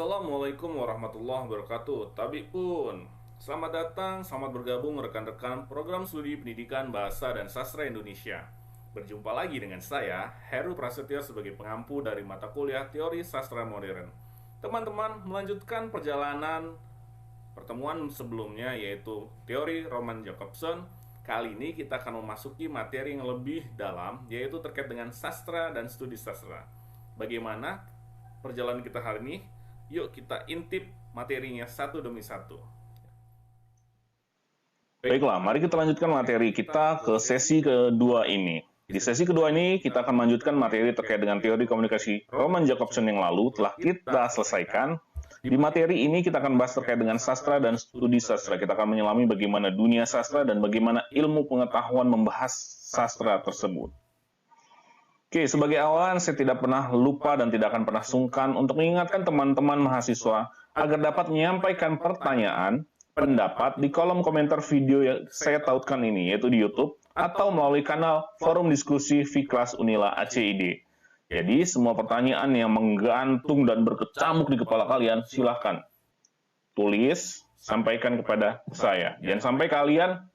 Assalamualaikum warahmatullahi wabarakatuh. Tabi pun, selamat datang, selamat bergabung rekan-rekan program studi pendidikan bahasa dan sastra Indonesia. Berjumpa lagi dengan saya, Heru Prasetyo sebagai pengampu dari mata kuliah Teori Sastra Modern. Teman-teman, melanjutkan perjalanan pertemuan sebelumnya yaitu Teori Roman Jakobson. Kali ini kita akan memasuki materi yang lebih dalam, yaitu terkait dengan sastra dan studi sastra. Bagaimana perjalanan kita hari ini? Yuk kita intip materinya satu demi satu. Baiklah, mari kita lanjutkan materi kita ke sesi kedua ini. Di sesi kedua ini, kita akan melanjutkan materi terkait dengan teori komunikasi Roman Jakobson yang lalu telah kita selesaikan. Di materi ini, kita akan bahas terkait dengan sastra dan studi sastra. Kita akan menyelami bagaimana dunia sastra dan bagaimana ilmu pengetahuan membahas sastra tersebut. Oke, sebagai awalan, saya tidak pernah lupa dan tidak akan pernah sungkan untuk mengingatkan teman-teman mahasiswa agar dapat menyampaikan pertanyaan, pendapat di kolom komentar video yang saya tautkan ini, yaitu di YouTube, atau melalui kanal forum diskusi Fiklas Unila ACID. Jadi, semua pertanyaan yang menggantung dan berkecamuk di kepala kalian, silahkan tulis, sampaikan kepada saya. Jangan sampai kalian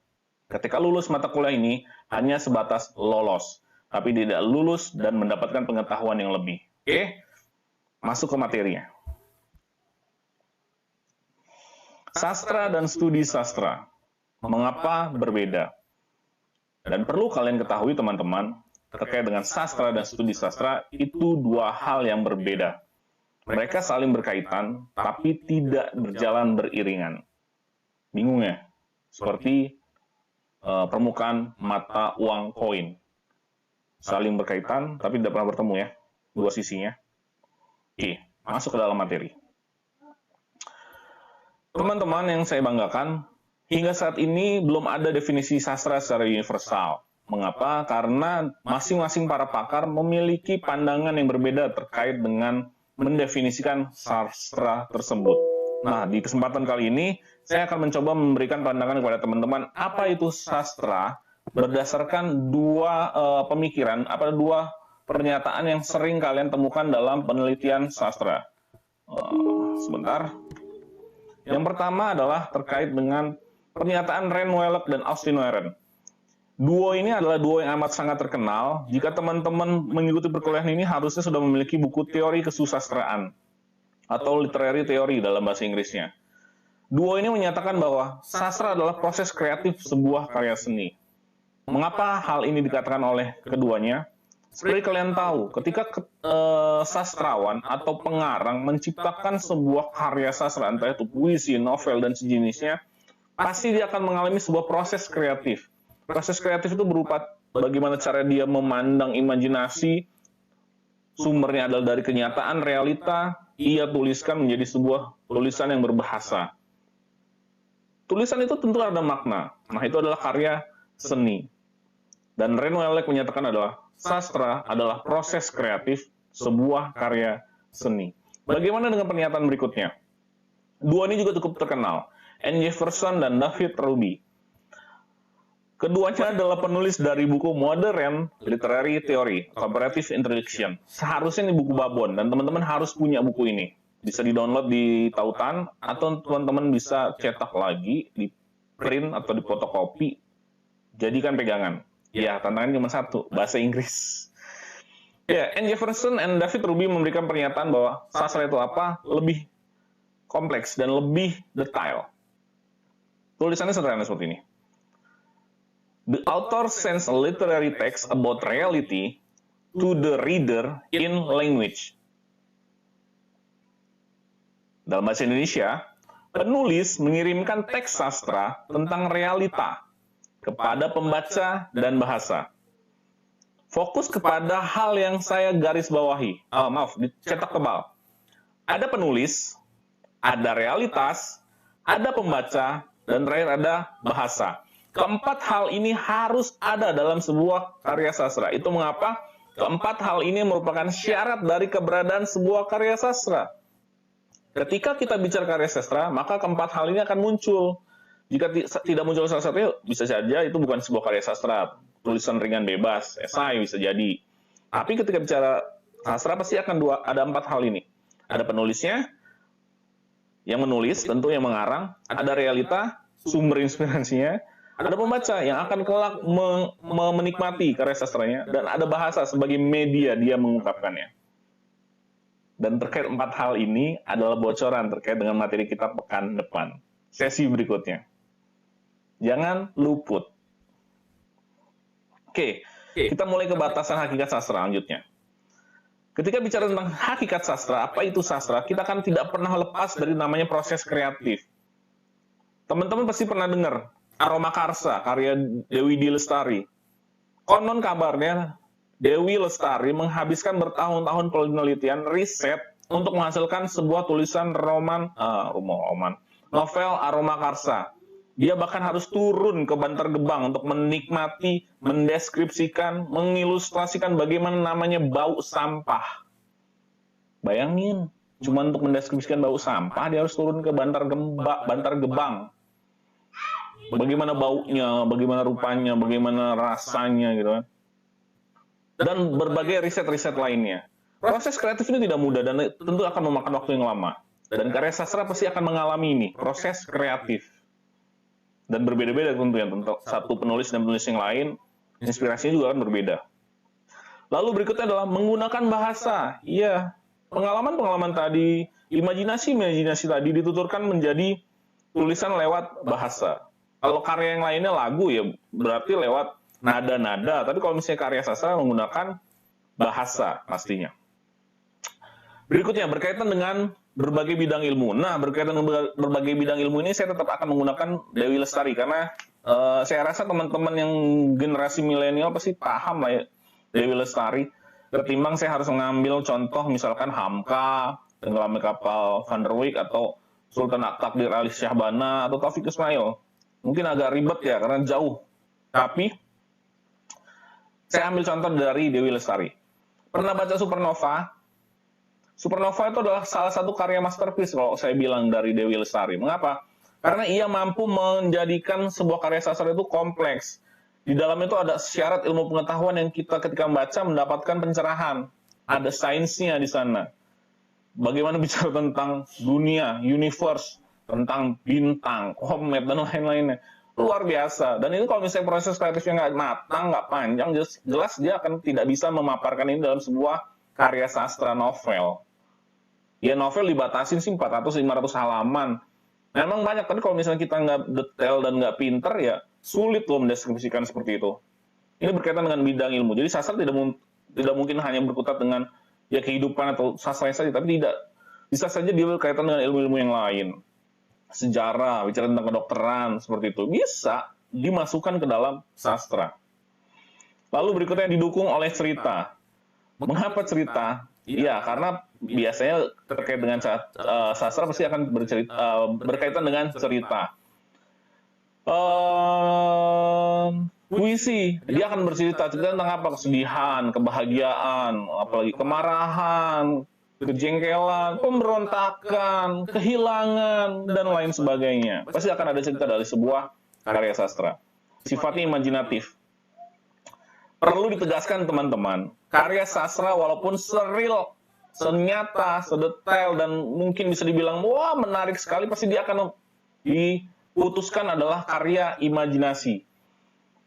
ketika lulus mata kuliah ini hanya sebatas lolos, tapi tidak lulus dan mendapatkan pengetahuan yang lebih. Oke, masuk ke materinya. Sastra dan studi sastra. Mengapa berbeda? Dan perlu kalian ketahui teman-teman, terkait dengan sastra dan studi sastra, itu dua hal yang berbeda. Mereka saling berkaitan, tapi tidak berjalan beriringan. Bingung ya? Seperti permukaan mata uang koin. Saling berkaitan, tapi tidak pernah bertemu ya, dua sisinya. Oke, masuk ke dalam materi. Teman-teman yang saya banggakan, hingga saat ini belum ada definisi sastra secara universal. Mengapa? Karena masing-masing para pakar memiliki pandangan yang berbeda terkait dengan mendefinisikan sastra tersebut. Nah, di kesempatan kali ini, saya akan mencoba memberikan pandangan kepada teman-teman apa itu sastra, berdasarkan dua pemikiran, dua pernyataan yang sering kalian temukan dalam penelitian sastra. Sebentar. Yang pertama adalah terkait dengan pernyataan Ren Wellek dan Austin Warren. Duo ini adalah duo yang amat sangat terkenal. Jika teman-teman mengikuti perkuliahan ini, harusnya sudah memiliki buku teori kesusastraan atau literary theory dalam bahasa Inggrisnya. Duo ini menyatakan bahwa sastra adalah proses kreatif sebuah karya seni. Mengapa hal ini dikatakan oleh keduanya? Seperti kalian tahu, ketika sastrawan atau pengarang menciptakan sebuah karya sastra, entah itu puisi, novel, dan sejenisnya, pasti dia akan mengalami sebuah proses kreatif. Proses kreatif itu berupa bagaimana cara dia memandang imajinasi, sumbernya adalah dari kenyataan, realita, ia tuliskan menjadi sebuah tulisan yang berbahasa. Tulisan itu tentu ada makna. Nah, itu adalah karya seni. Dan Ren Wellek menyatakan adalah sastra adalah proses kreatif sebuah karya seni. Bagaimana dengan pernyataan berikutnya? Dua ini juga cukup terkenal, N. Jefferson dan David Ruby. Keduanya adalah penulis dari buku Modern Literary Theory, Comparative Introduction. Seharusnya ini buku babon, dan teman-teman harus punya buku ini. Bisa di-download di tautan, atau teman-teman bisa cetak lagi, di print atau di fotokopi, jadikan pegangan. Ya, tantangan cuma satu, bahasa Inggris. Ya, N. Jefferson dan David Ruby memberikan pernyataan bahwa sastra itu apa? Lebih kompleks dan lebih detail. Tulisannya sederhana seperti ini. The author sends a literary text about reality to the reader in language. Dalam bahasa Indonesia, penulis mengirimkan teks sastra tentang realita kepada pembaca dan bahasa. Fokus kepada hal yang saya garis bawahi. Dicetak tebal. Ada penulis, ada realitas, ada pembaca, dan terakhir ada bahasa. Keempat hal ini harus ada dalam sebuah karya sastra. Itu mengapa keempat hal ini merupakan syarat dari keberadaan sebuah karya sastra. Ketika kita bicara karya sastra, maka keempat hal ini akan muncul. Jika tidak muncul salah satunya, bisa saja itu bukan sebuah karya sastra. Tulisan ringan bebas, esai bisa jadi. Tapi ketika bicara sastra, pasti akan ada empat hal ini. Ada penulisnya, yang menulis, tentu yang mengarang, ada realita, sumber inspirasinya, ada pembaca yang akan kelak menikmati karya sastranya, dan ada bahasa sebagai media dia mengungkapkannya. Dan terkait 4 hal ini adalah bocoran terkait dengan materi kita pekan depan, sesi berikutnya. Jangan luput. Oke, kita mulai ke batasan hakikat sastra lanjutnya. Ketika bicara tentang hakikat sastra, apa itu sastra, kita kan tidak pernah lepas dari namanya proses kreatif. Teman-teman pasti pernah dengar Aroma Karsa, karya Dewi D. Lestari. Konon kabarnya, Dewi Lestari menghabiskan bertahun-tahun penelitian, riset, untuk menghasilkan sebuah tulisan novel Aroma Karsa. Dia bahkan harus turun ke Bantar Gebang untuk menikmati, mendeskripsikan, mengilustrasikan bagaimana namanya bau sampah. Bayangin, cuma untuk mendeskripsikan bau sampah, dia harus turun ke Bantar Gebang. Bagaimana baunya, bagaimana rupanya, bagaimana rasanya, gitu kan. Dan berbagai riset-riset lainnya. Proses kreatif ini tidak mudah dan tentu akan memakan waktu yang lama. Dan karya sastra pasti akan mengalami ini, proses kreatif. Dan berbeda-beda tentunya, satu penulis dan penulis yang lain, inspirasinya juga akan berbeda. Lalu berikutnya adalah menggunakan bahasa. Iya, pengalaman-pengalaman tadi, imajinasi tadi dituturkan menjadi tulisan lewat bahasa. Kalau karya yang lainnya lagu, ya berarti lewat nada-nada. Tapi kalau misalnya karya sastra menggunakan bahasa pastinya. Berikutnya, berkaitan dengan berbagai bidang ilmu. Nah, berkaitan dengan berbagai bidang ilmu ini, saya tetap akan menggunakan Dewi Lestari, karena saya rasa teman-teman yang generasi milenial pasti paham lah ya, Dewi Lestari. Ketimbang saya harus mengambil contoh, misalkan Hamka, Tenggelamnya Kapal Van der Wijk, atau Sultan Takdir Ali Syahbana, atau Taufik Ismail. Mungkin agak ribet ya, karena jauh. Tapi, saya ambil contoh dari Dewi Lestari. Pernah baca Supernova? Supernova itu adalah salah satu karya masterpiece kalau saya bilang dari Dewi Lestari. Mengapa? Karena ia mampu menjadikan sebuah karya sastra itu kompleks. Di dalam itu ada syarat ilmu pengetahuan yang kita ketika membaca mendapatkan pencerahan. Ada sainsnya di sana. Bagaimana bicara tentang dunia, universe, tentang bintang, komet, dan lain-lainnya. Luar biasa. Dan ini kalau misalnya proses kreatifnya nggak matang, nggak panjang, jelas dia akan tidak bisa memaparkan ini dalam sebuah karya sastra novel. Ya novel dibatasin sih 400-500 halaman. Memang banyak, tapi kalau misalnya kita nggak detail dan nggak pinter, ya sulit loh mendeskripsikan seperti itu. Ini berkaitan dengan bidang ilmu. Jadi sastra tidak mungkin hanya berkutat dengan ya kehidupan atau sastra saja, tapi tidak. Bisa saja dia berkaitan dengan ilmu-ilmu yang lain. Sejarah, bicara tentang kedokteran, seperti itu. Bisa dimasukkan ke dalam sastra. Lalu berikutnya didukung oleh cerita. Mengapa cerita? Iya, karena biasanya terkait dengan sastra pasti akan berkaitan dengan cerita. Puisi, dia akan bercerita tentang apa? Kesedihan, kebahagiaan, apalagi kemarahan, kejengkelan, pemberontakan, kehilangan, dan lain sebagainya. Pasti akan ada cerita dari sebuah karya sastra. Sifatnya imajinatif. Perlu ditegaskan teman-teman, karya sastra walaupun seril, senyata, sedetail, dan mungkin bisa dibilang, wah menarik sekali, pasti dia akan diputuskan adalah karya imajinasi.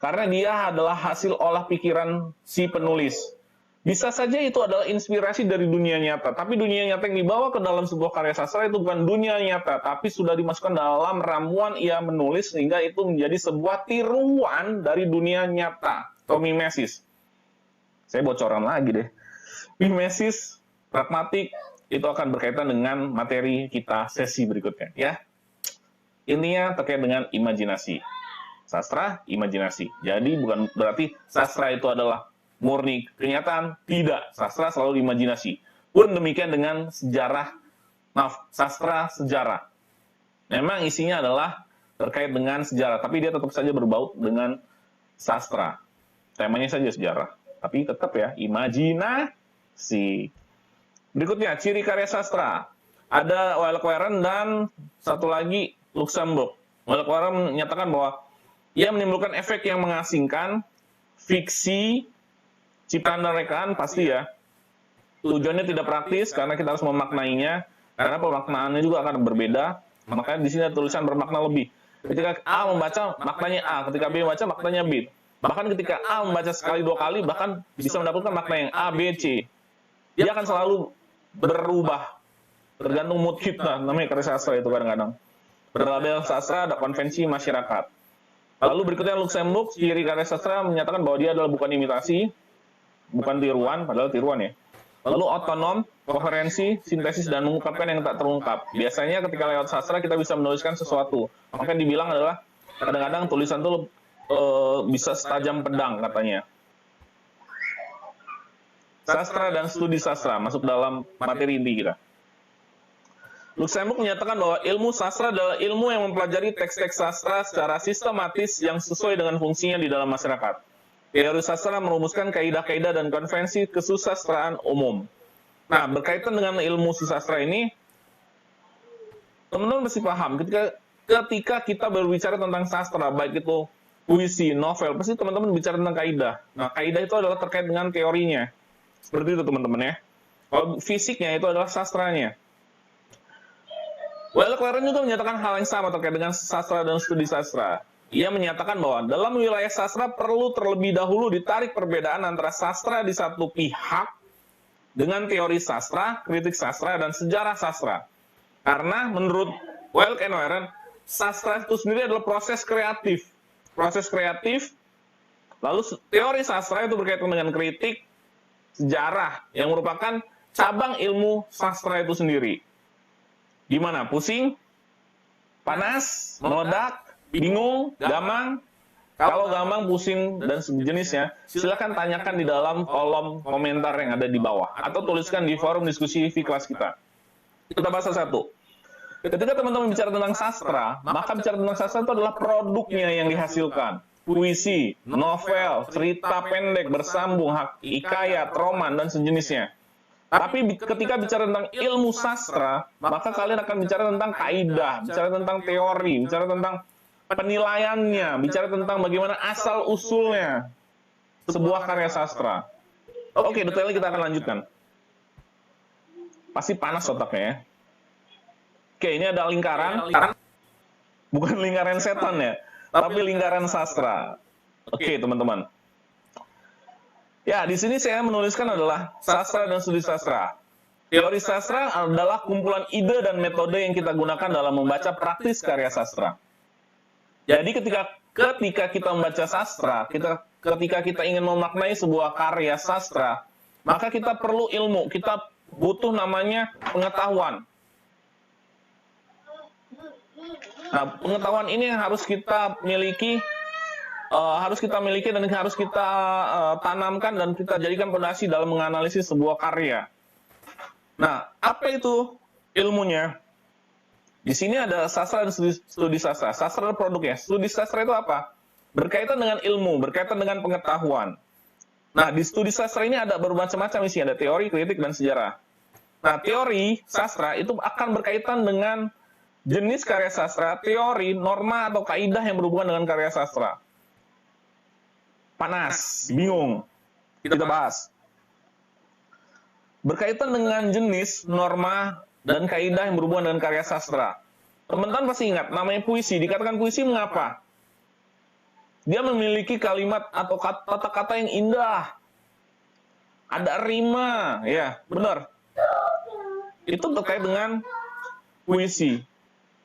Karena dia adalah hasil olah pikiran si penulis. Bisa saja itu adalah inspirasi dari dunia nyata, tapi dunia nyata yang dibawa ke dalam sebuah karya sastra itu bukan dunia nyata, tapi sudah dimasukkan dalam ramuan ia menulis, sehingga itu menjadi sebuah tiruan dari dunia nyata. Atau mimesis. Saya bocoran lagi deh. Mimesis, pragmatik, itu akan berkaitan dengan materi kita sesi berikutnya. Ya. Intinya terkait dengan imajinasi. Sastra, imajinasi. Jadi bukan berarti sastra itu adalah murni kenyataan. Tidak. Sastra selalu imajinasi. Pun demikian dengan sejarah. Sastra sejarah. Memang isinya adalah terkait dengan sejarah. Tapi dia tetap saja berbau dengan sastra. Temanya saja sejarah, tapi tetap ya, imajinasi. Berikutnya, ciri karya sastra. Ada Welkweren dan satu lagi Luxemburg. Welkweren menyatakan bahwa ia menimbulkan efek yang mengasingkan, fiksi, ciptaan dan rekaan, pasti ya. Tujuannya tidak praktis, karena kita harus memaknainya, Karena pemaknaannya juga akan berbeda, makanya di sini ada tulisan bermakna lebih. Ketika A membaca, maknanya A. Ketika B membaca, maknanya B. Bahkan ketika A membaca sekali 2 kali, bahkan bisa mendapatkan makna yang A, B, C. Dia akan selalu berubah. Tergantung mood kita, namanya karya sastra itu kadang-kadang. Berlabel sastra, ada konvensi masyarakat. Lalu berikutnya Luxembourg, ciri karya sastra menyatakan bahwa dia adalah bukan imitasi, bukan tiruan, padahal tiruan ya. Lalu otonom, koherensi, sintesis, dan mengungkapkan yang tak terungkap. Biasanya ketika lewat sastra kita bisa menuliskan sesuatu. Maka dibilang adalah kadang-kadang tulisan itu bisa setajam pedang katanya. Sastra dan studi sastra masuk dalam materi inti kita. Luxembourg menyatakan bahwa ilmu sastra adalah ilmu yang mempelajari teks-teks sastra secara sistematis yang sesuai dengan fungsinya di dalam masyarakat. Teori sastra merumuskan kaidah-kaidah dan konvensi kesusastraan umum. Nah, berkaitan dengan ilmu susastra ini, teman-teman mesti paham, ketika kita berbicara tentang sastra, baik itu puisi, novel, pasti teman-teman bicara tentang kaidah. Nah, kaidah itu adalah terkait dengan teorinya. Seperti itu teman-teman ya. Kalau fisiknya itu adalah sastranya. Claren juga menyatakan hal yang sama terkait dengan sastra dan studi sastra. Ia menyatakan bahwa dalam wilayah sastra perlu terlebih dahulu ditarik perbedaan antara sastra di satu pihak dengan teori sastra, kritik sastra, dan sejarah sastra. Karena menurut Claren, sastra itu sendiri adalah proses kreatif. Proses kreatif, lalu teori sastra itu berkaitan dengan kritik, sejarah, yang merupakan cabang ilmu sastra itu sendiri. Gimana? Pusing? Panas? Meledak? Bingung? Gampang? Kalau gampang, pusing, dan sejenisnya, silakan tanyakan di dalam kolom komentar yang ada di bawah. Atau tuliskan di forum diskusi kelas kita. Kita bahas satu. Ketika teman-teman bicara tentang sastra, maka bicara tentang sastra itu adalah produknya yang dihasilkan. Puisi, novel, cerita pendek, bersambung, hikayat, roman, dan sejenisnya. Tapi ketika bicara tentang ilmu sastra, maka kalian akan bicara tentang kaidah, bicara tentang teori, bicara tentang penilaiannya, bicara tentang bagaimana asal-usulnya sebuah karya sastra. Oke, detailnya kita akan lanjutkan. Pasti panas otaknya ya. Oke, ini ada lingkaran. Bukan lingkaran setan ya, tapi lingkaran sastra. Oke, teman-teman. Ya, di sini saya menuliskan adalah sastra dan studi sastra. Teori sastra adalah kumpulan ide dan metode yang kita gunakan dalam membaca praktis karya sastra. Jadi ketika kita membaca sastra, ketika kita ingin memaknai sebuah karya sastra, maka kita perlu ilmu, kita butuh namanya pengetahuan. Nah, pengetahuan ini yang harus kita miliki, dan harus kita tanamkan dan kita jadikan fondasi dalam menganalisis sebuah karya. Nah, apa itu ilmunya? Di sini ada sastra dan studi sastra. Sastra dan produknya. Studi sastra itu apa? Berkaitan dengan ilmu, berkaitan dengan pengetahuan. Nah, di studi sastra ini ada bermacam-macam isi, ada teori, kritik, dan sejarah. Nah, teori sastra itu akan berkaitan dengan jenis karya sastra, teori, norma, atau kaidah yang berhubungan dengan karya sastra. Panas, bingung, kita bahas. Berkaitan dengan jenis, norma, dan kaidah yang berhubungan dengan karya sastra. Teman-teman pasti ingat, namanya puisi. Dikatakan puisi mengapa? Dia memiliki kalimat atau kata-kata yang indah. Ada rima, ya, benar. Itu terkait dengan puisi.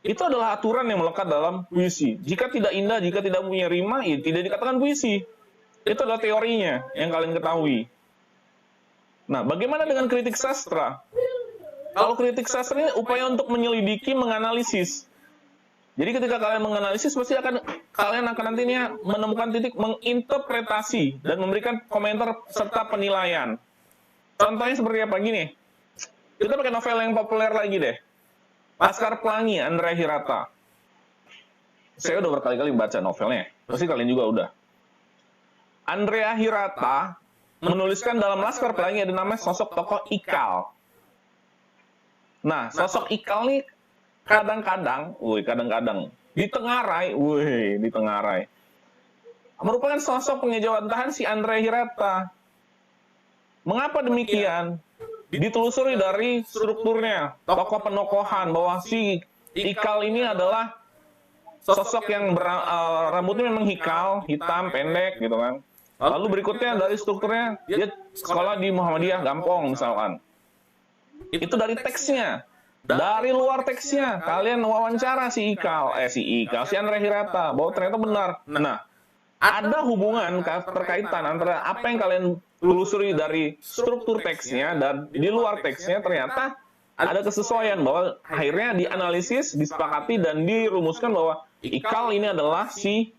Itu adalah aturan yang melekat dalam puisi. Jika tidak indah, jika tidak punya rima, ya tidak dikatakan puisi. Itu adalah teorinya yang kalian ketahui. Nah, bagaimana dengan kritik sastra? Kalau kritik sastra ini upaya untuk menyelidiki, menganalisis. Jadi ketika kalian menganalisis, pasti kalian akan nantinya menemukan titik menginterpretasi dan memberikan komentar serta penilaian. Contohnya seperti apa gini? Kita pakai novel yang populer lagi deh. Laskar Pelangi, Andrea Hirata. Saya udah berkali-kali baca novelnya. Pasti kalian juga udah. Andrea Hirata menuliskan dalam Laskar Pelangi ada namanya sosok tokoh Ikal. Nah, sosok Ikal nih kadang-kadang ditengarai, merupakan sosok pengejawantahan si Andrea Hirata. Mengapa demikian? ditelusuri dari strukturnya, tokoh penokohan, bahwa si Ikal ini adalah sosok yang rambutnya memang hikal, hitam, pendek gitu kan. Lalu berikutnya dari strukturnya, dia sekolah di Muhammadiyah Gampong misalkan. Itu dari teksnya. Dari luar teksnya, kalian wawancara si Andre Hirata, bahwa ternyata benar. Nah, ada hubungan terkaitan antara apa yang kalian telusuri dari struktur teksnya dan di luar teksnya ternyata ada kesesuaian, bahwa akhirnya dianalisis, disepakati, dan dirumuskan bahwa Ikal ini adalah si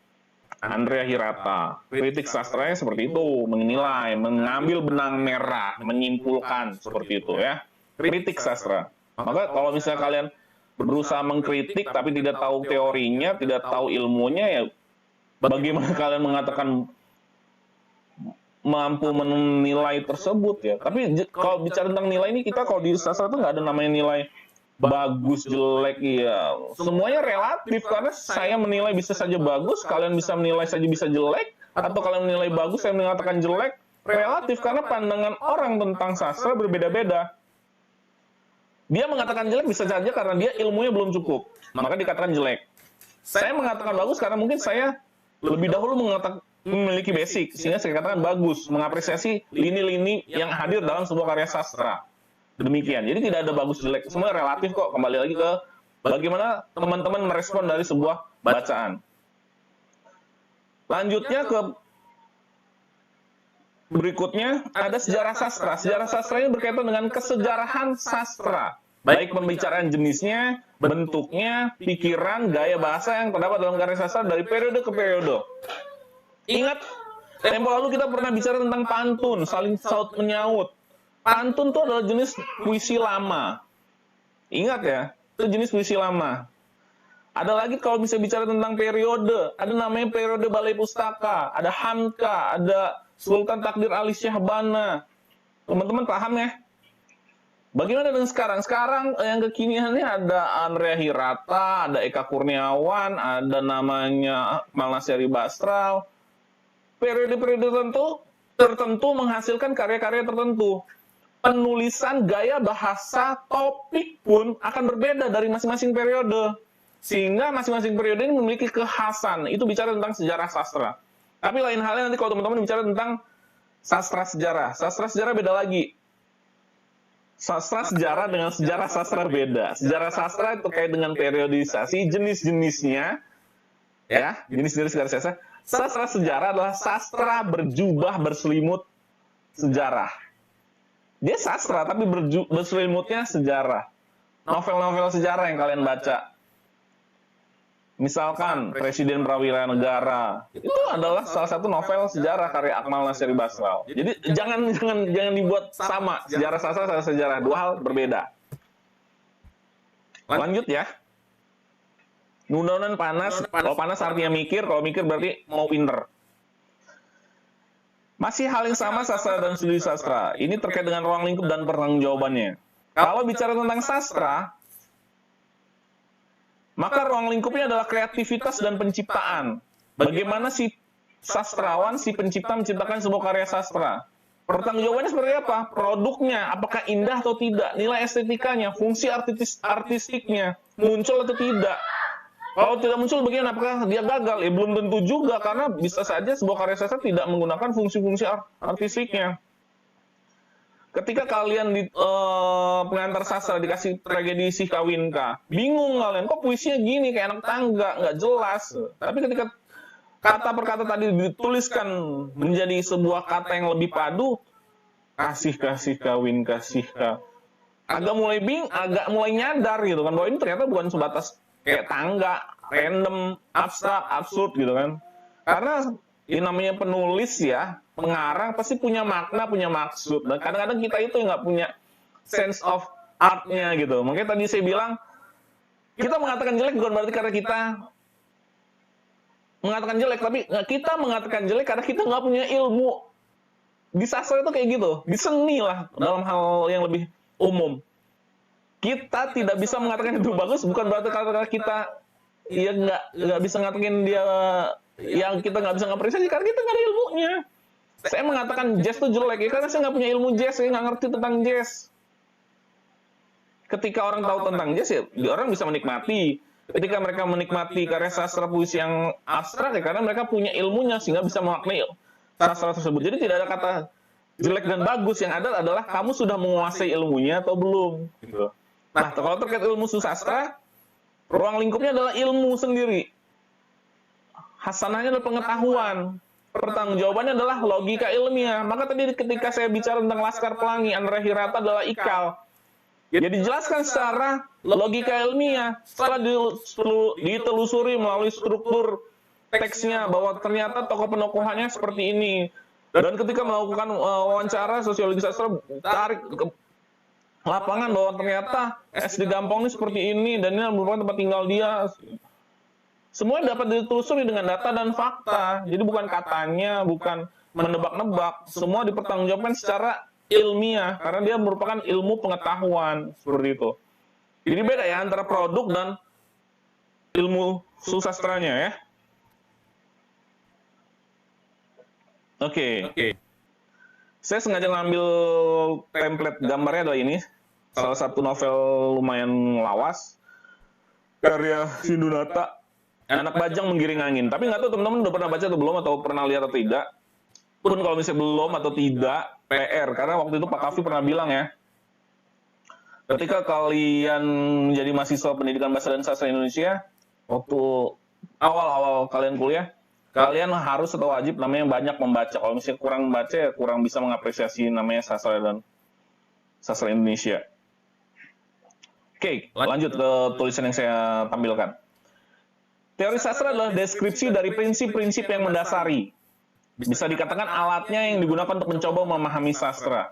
Andre Hirata. Kritik sastranya seperti itu, menilai, mengambil benang merah, menyimpulkan seperti itu ya. Kritik sastra. Maka kalau misalnya kalian berusaha mengkritik tapi tidak tahu teorinya, tidak tahu ilmunya, ya bagaimana kalian mengatakan mampu menilai tersebut ya. Tapi kalau bicara tentang nilai ini, kita kalau di sastra itu nggak ada namanya nilai bagus, jelek, ya. Semuanya relatif, karena saya menilai bisa saja bagus, kalian bisa menilai saja bisa jelek, atau kalian menilai bagus, saya mengatakan jelek, relatif, karena pandangan orang tentang sastra berbeda-beda. Dia mengatakan jelek bisa saja karena dia ilmunya belum cukup, maka dikatakan jelek. Saya mengatakan bagus karena mungkin saya lebih dahulu memiliki basic, sehingga saya katakan bagus, mengapresiasi lini-lini yang hadir dalam sebuah karya sastra. Demikian, jadi tidak ada bagus jelek, semua relatif kok. Kembali lagi ke bagaimana teman-teman merespon dari sebuah bacaan. Lanjutnya ke berikutnya, ada sejarah sastra. Sejarah sastra ini berkaitan dengan kesejarahan sastra, baik pembicaraan jenisnya, bentuknya, pikiran, gaya bahasa yang terdapat dalam karya sastra dari periode ke periode. Ingat, tempo lalu kita pernah bicara tentang pantun, saling saut menyaut. Pantun itu adalah jenis puisi lama. Ingat ya, itu jenis puisi lama. Ada lagi kalau bisa bicara tentang periode, ada namanya periode Balai Pustaka, ada Hamka, ada Sultan Takdir Ali Syahbana. Teman-teman paham ya? Bagaimana dengan sekarang? Sekarang yang kekiniannya ada Andre Hirata, ada Eka Kurniawan, ada namanya Akmal Nasyari Bastral. Periode-periode tertentu menghasilkan karya-karya tertentu. Penulisan, gaya bahasa, topik pun akan berbeda dari masing-masing periode. Sehingga masing-masing periode ini memiliki kekhasan. Itu bicara tentang sejarah sastra. Tapi lain halnya nanti kalau teman-teman bicara tentang sastra sejarah. Sastra sejarah beda lagi. Sastra sejarah dengan sejarah sastra beda. Sejarah sastra terkait dengan periodisasi, jenis-jenisnya, ya, jenis-jenis karya sastra. Sastra sejarah adalah sastra berjubah berselimut sejarah. Dia sastra, tapi berselimutnya sejarah. Novel-novel sejarah yang kalian baca. Misalkan Presiden Prawira Negara, itu adalah salah satu novel sejarah karya Akmal Nasyari Bastral. Jadi jangan dibuat sama sejarah sastra sama sejarah, dua hal berbeda. Lanjut ya. Nudonan panas, kalau panas artinya mikir, kalau mikir berarti mau pinter. Masih hal yang sama sastra dan studi sastra. Ini terkait dengan ruang lingkup dan pertanggungjawabannya. Kalau bicara tentang sastra, maka ruang lingkupnya adalah kreativitas dan penciptaan. Bagaimana si sastrawan, si pencipta menciptakan sebuah karya sastra. Pertanggungjawabannya seperti apa? Produknya, apakah indah atau tidak? Nilai estetikanya, fungsi artistiknya, muncul atau tidak? Kalau tidak muncul, bagaimana? Apakah dia gagal? Ya belum tentu juga, karena bisa saja sebuah karya sastra tidak menggunakan fungsi-fungsi artistiknya. Ketika kalian di pengantar sastra dikasih tragedi Si Kawinka, bingung kalian, kok puisinya gini, kayak anak tangga, nggak jelas. Tapi ketika kata per kata tadi dituliskan menjadi sebuah kata yang lebih padu, kasih kawin, agak mulai nyadar gitu kan, bahwa ini ternyata bukan sebatas kayak tangga, random, abstrak, absurd gitu kan. Karena ini namanya penulis ya, pengarang pasti punya makna, punya maksud. Dan kadang-kadang kita itu nggak punya sense of art-nya gitu. Makanya tadi saya bilang, kita mengatakan jelek bukan berarti karena kita mengatakan jelek, tapi kita mengatakan jelek karena kita nggak punya ilmu. Di sastra itu kayak gitu, di seni lah, dalam hal yang lebih umum. Kita tidak bisa mengatakan itu bagus, bukan berarti karena kita ya nggak bisa ngatakan dia, yang kita nggak bisa ngapresiasi karena kita nggak ada ilmunya. Saya mengatakan jazz itu jelek ya karena saya nggak punya ilmu jazz, saya nggak ngerti tentang jazz. ketika orang tahu tentang jazz ya orang bisa menikmati. Ketika mereka menikmati karya sastra puisi yang abstrak ya karena mereka punya ilmunya sehingga bisa memaknai sastra tersebut. Jadi tidak ada kata jelek dan bagus, yang ada adalah kamu sudah menguasai ilmunya atau belum gitu. Nah, kalau terkait ilmu sastra, ruang lingkupnya adalah ilmu sendiri. Hasanahnya adalah pengetahuan. Pertanggungjawabannya adalah logika ilmiah. Maka tadi ketika saya bicara tentang Laskar Pelangi, Andra Hirata adalah ikal. Ya dijelaskan secara logika ilmiah. Setelah ditelusuri melalui struktur teksnya bahwa ternyata tokoh penokohannya seperti ini. Dan ketika melakukan wawancara sosiologi sastra, tarik ke lapangan bahwa ternyata SD Gampong ini seperti ini dan ini merupakan tempat tinggal dia. Semua dapat ditelusuri dengan data dan fakta. Jadi bukan katanya, bukan menebak-nebak. Semua dipertanggungjawabkan secara ilmiah karena dia merupakan ilmu pengetahuan seperti itu. Jadi beda ya antara produk dan ilmu susastranya ya. Oke. Saya sengaja ngambil template gambarnya adalah ini. Salah satu novel lumayan lawas. Karya Sindunata, Anak Bajang Menggiring Angin. Tapi nggak tahu teman-teman udah pernah baca atau belum, atau pernah lihat atau tidak. Pun kalau misalnya belum atau tidak, PR. Karena waktu itu Pak Kavi pernah bilang ya, ketika kalian menjadi mahasiswa pendidikan bahasa dan sastra Indonesia, waktu awal-awal kalian kuliah, kalian harus atau wajib namanya banyak membaca. Kalau misalnya kurang membaca, ya kurang bisa mengapresiasi namanya sastra dan sastra Indonesia. Oke, lanjut ke tulisan yang saya tampilkan. Teori sastra adalah deskripsi dari prinsip-prinsip yang mendasari. Bisa dikatakan alatnya yang digunakan untuk mencoba memahami sastra.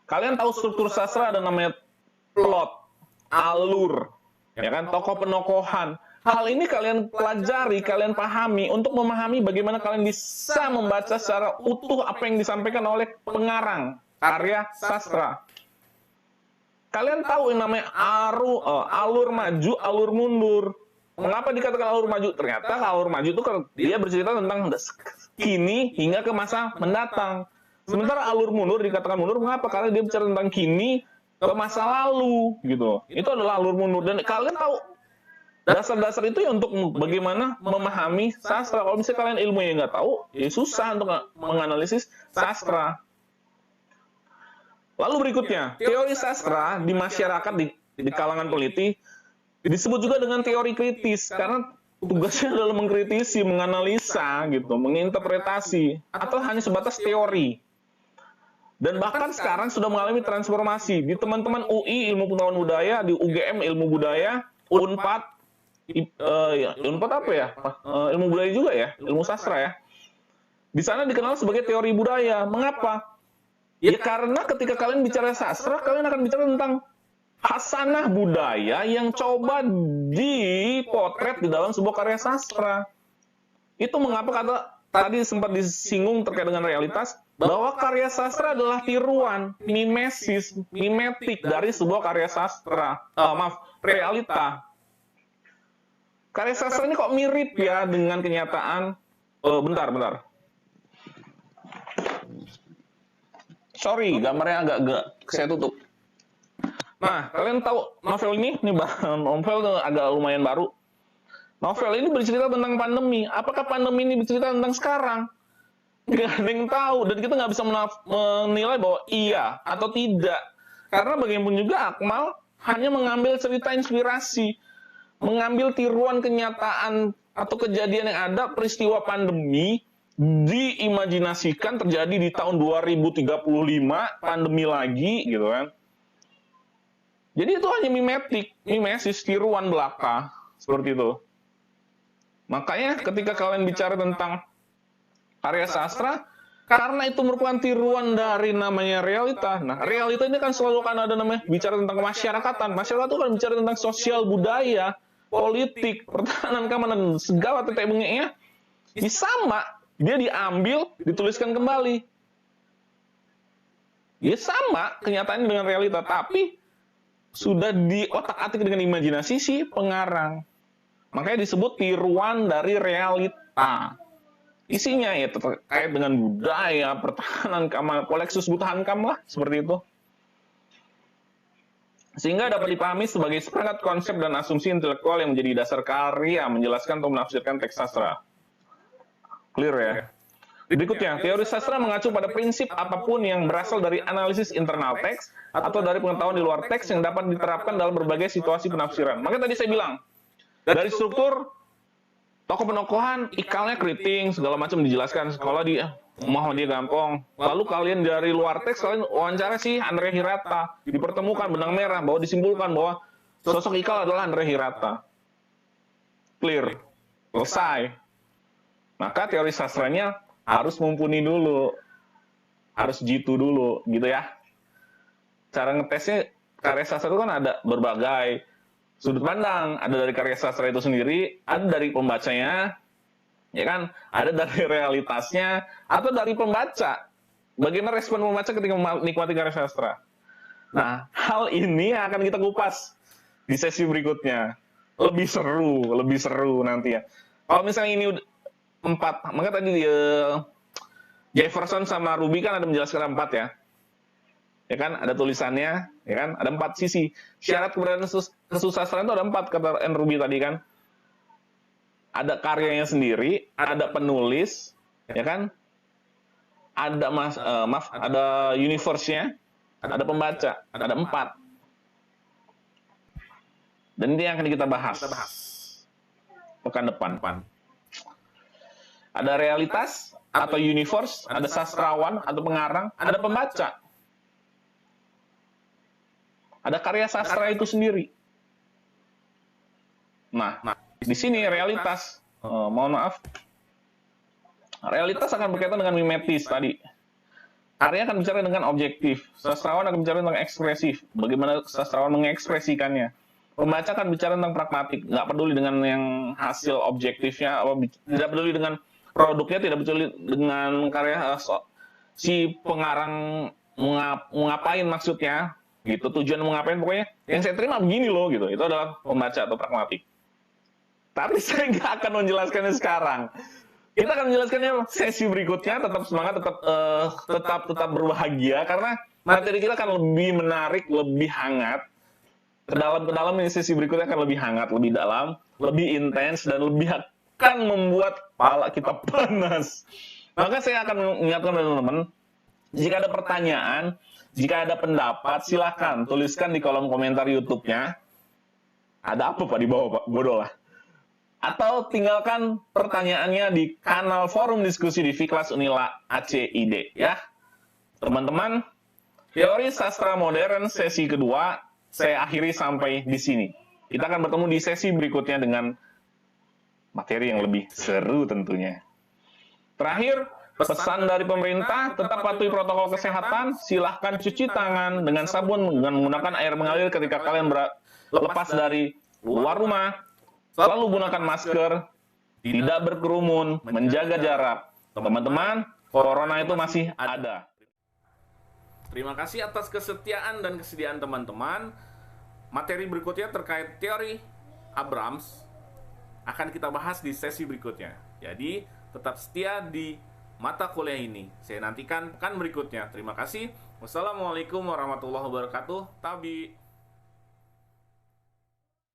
Kalian tahu struktur sastra ada namanya plot, alur, ya kan, tokoh penokohan. Hal ini kalian pelajari, kalian pahami untuk memahami bagaimana kalian bisa membaca secara utuh apa yang disampaikan oleh pengarang karya sastra. Kalian tahu yang namanya alur maju, alur mundur. Mengapa dikatakan alur maju? Ternyata alur maju itu dia bercerita tentang kini hingga ke masa mendatang. Sementara alur mundur dikatakan mundur, mengapa? Karena dia bicara tentang kini ke masa lalu, gitu. Itu adalah alur mundur. Dan kalian tahu dasar-dasar itu ya untuk bagaimana memahami sastra. Kalau misalnya kalian ilmunya nggak tahu, ya susah untuk menganalisis sastra. Lalu berikutnya, teori sastra di masyarakat, di kalangan peneliti, disebut juga dengan teori kritis, karena tugasnya adalah mengkritisi, menganalisa, gitu, menginterpretasi, atau hanya sebatas teori. Dan bahkan sekarang sudah mengalami transformasi. Di teman-teman UI, Ilmu Pengetahuan Budaya, di UGM, Ilmu Budaya, UNPAD, UNPAD apa ya? Ilmu Budaya juga ya, ilmu sastra ya. Di sana dikenal sebagai teori budaya. Mengapa? Ya karena ketika kalian bicara sastra, kalian akan bicara tentang hasanah budaya yang coba dipotret di dalam sebuah karya sastra. Itu mengapa kata tadi sempat disinggung terkait dengan realitas, bahwa karya sastra adalah tiruan, mimesis, mimetik dari sebuah karya sastra. Realita. Karya sastra ini kok mirip ya dengan kenyataan. Bentar. Sorry, gambarnya agak saya tutup. Nah, kalian tahu novel ini novel agak lumayan baru. Novel ini bercerita tentang pandemi. Apakah pandemi ini bercerita tentang sekarang? Nggak ada yang tahu. Dan kita nggak bisa menilai bahwa iya atau tidak. Karena bagaimanapun juga Akmal hanya mengambil cerita inspirasi. Mengambil tiruan kenyataan atau kejadian yang ada, peristiwa pandemi, diimajinasikan terjadi di tahun 2035, pandemi lagi, gitu kan. Jadi itu hanya mimesis, tiruan belaka, seperti itu. Makanya ketika kalian bicara tentang karya sastra, karena itu merupakan tiruan dari namanya realita. Nah, realita ini kan selalu kan ada namanya bicara tentang kemasyarakatan. Masyarakat itu kan bicara tentang sosial budaya, politik, pertahanan, keamanan, segala tetek bengeknya. Ini sama, dia diambil, dituliskan kembali. Dia sama kenyataannya dengan realita, tapi sudah diotak-atik dengan imajinasi si pengarang. Makanya disebut tiruan dari realita. Isinya ya terkait dengan budaya, pertahanan, keamanan, koleksus Buthankam lah, seperti itu. sehingga dapat dipahami sebagai seperangkat konsep dan asumsi intelektual yang menjadi dasar karya menjelaskan atau menafsirkan teks sastra. Clear ya? Berikutnya, teori sastra mengacu pada prinsip apapun yang berasal dari analisis internal teks atau dari pengetahuan di luar teks yang dapat diterapkan dalam berbagai situasi penafsiran. Makanya tadi saya bilang, dari struktur tokoh penokohan, ikalnya keriting, segala macam dijelaskan. Sekolah di Muhammadiyah Gampong. Lalu kalian dari luar teks, kalian wawancara sih Andre Hirata. Dipertemukan benang merah, bahwa disimpulkan bahwa sosok Ikal adalah Andre Hirata. Clear. Selesai. Maka teori sastranya harus mumpuni dulu. Harus jitu dulu, gitu ya. Cara ngetesnya, karya sastra itu kan ada berbagai sudut pandang. Ada dari karya sastra itu sendiri, ada dari pembacanya, ya kan, ada dari realitasnya, atau dari pembaca. Bagaimana respon pembaca ketika menikmati karya sastra. Nah, hal ini akan kita kupas di sesi berikutnya. Lebih seru nanti ya. Kalau misalnya ini 4, maka tadi Jefferson sama Ruby kan ada menjelaskan 4 ya. Ya kan, ada tulisannya, ya kan, ada 4 sisi. Syarat keberadaan kesusastraan itu ada 4, kata N. Ruby tadi kan. Ada karyanya sendiri, ada penulis, ya kan, ada ada universe-nya, ada pembaca, ada 4. Dan ini yang akan kita bahas pekan depan. Ada realitas atau universe, ada sastrawan atau pengarang, ada pembaca. Ada karya sastra itu sendiri. Nah, di sini realitas, mohon maaf, realitas akan berkaitan dengan mimetis tadi. Karya akan bicara dengan objektif, sastrawan akan bicara tentang ekspresif, bagaimana sastrawan mengekspresikannya. Pembaca akan bicara tentang pragmatik, nggak peduli dengan yang hasil objektifnya, tidak peduli dengan produknya, tidak peduli dengan karya si pengarang ngapain maksudnya, gitu, tujuan mau ngapain, pokoknya yang saya terima begini loh, gitu. Itu adalah pembaca atau pragmatik. Tapi saya nggak akan menjelaskannya sekarang. Kita akan menjelaskannya sesi berikutnya. Tetap semangat, tetap berbahagia, karena materi kita akan lebih menarik, lebih hangat. Ke dalam ini sesi berikutnya akan lebih hangat, lebih dalam, lebih intens, dan lebih akan membuat kepala kita panas. Maka saya akan mengingatkan teman-teman, jika ada pertanyaan, jika ada pendapat, silahkan tuliskan di kolom komentar YouTube-nya. Ada apa Pak di bawah Pak? Bodoh lah. Atau tinggalkan pertanyaannya di kanal forum diskusi di Fiklas Unila ACID ya. Teman-teman, teori sastra modern sesi kedua saya akhiri sampai di sini. Kita akan bertemu di sesi berikutnya dengan materi yang lebih seru tentunya. Terakhir, pesan dari pemerintah, tetap patuhi protokol kesehatan, silahkan cuci tangan dengan sabun dengan menggunakan air mengalir ketika kalian lepas dari luar rumah, selalu gunakan masker, tidak berkerumun, menjaga jarak. Teman-teman, corona itu masih ada. Terima kasih atas kesetiaan dan kesediaan teman-teman. Materi berikutnya terkait teori Abrams akan kita bahas di sesi berikutnya. Jadi, tetap setia di mata kuliah ini. Saya nantikan pekan berikutnya. Terima kasih. Wassalamualaikum warahmatullahi wabarakatuh. Tabi.